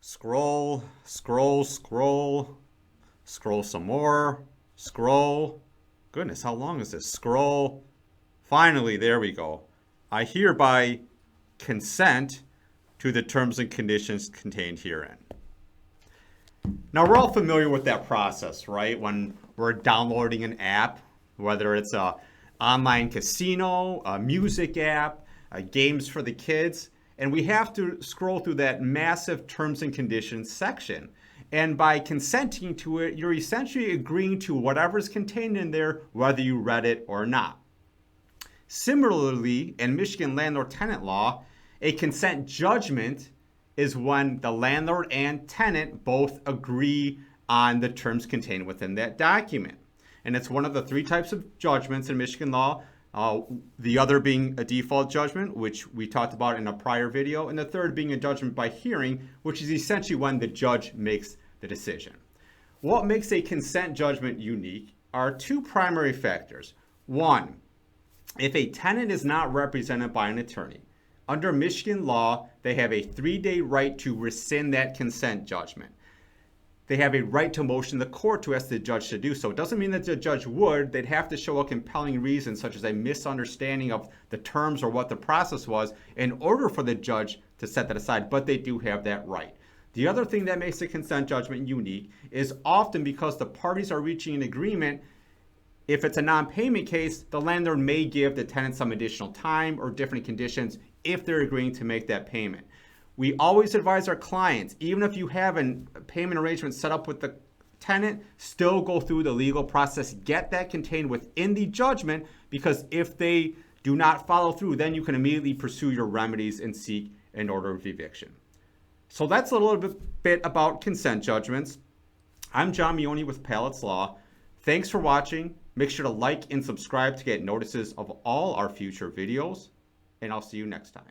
Scroll, scroll, scroll, scroll some more, scroll. Goodness, how long is this? Scroll. Finally, there we go. I hereby consent to the terms and conditions contained herein. Now, we're all familiar with that process, right? When we're downloading an app, whether it's an online casino, a music app, games for the kids, and we have to scroll through that massive terms and conditions section. And by consenting to it, you're essentially agreeing to whatever's contained in there, whether you read it or not. Similarly, in Michigan landlord-tenant law, a consent judgment is when the landlord and tenant both agree on the terms contained within that document. And it's one of the three types of judgments in Michigan law, the other being a default judgment, which we talked about in a prior video, and the third being a judgment by hearing, which is essentially when the judge makes the decision. What makes a consent judgment unique are two primary factors. One, if a tenant is not represented by an attorney, under Michigan law, they have a 3-day right to rescind that consent judgment. They have a right to motion the court to ask the judge to do so. It doesn't mean that the judge would. They'd have to show a compelling reason, such as a misunderstanding of the terms or what the process was, in order for the judge to set that aside, but they do have that right. The other thing that makes a consent judgment unique is often because the parties are reaching an agreement. If it's a non-payment case, the landlord may give the tenant some additional time or different conditions if they're agreeing to make that payment. We always advise our clients, even if you have a payment arrangement set up with the tenant, still go through the legal process, get that contained within the judgment, because if they do not follow through, then you can immediately pursue your remedies and seek an order of eviction. So that's a little bit about consent judgments. I'm John Mione with Paletz Law. Thanks for watching. Make sure to like and subscribe to get notices of all our future videos, and I'll see you next time.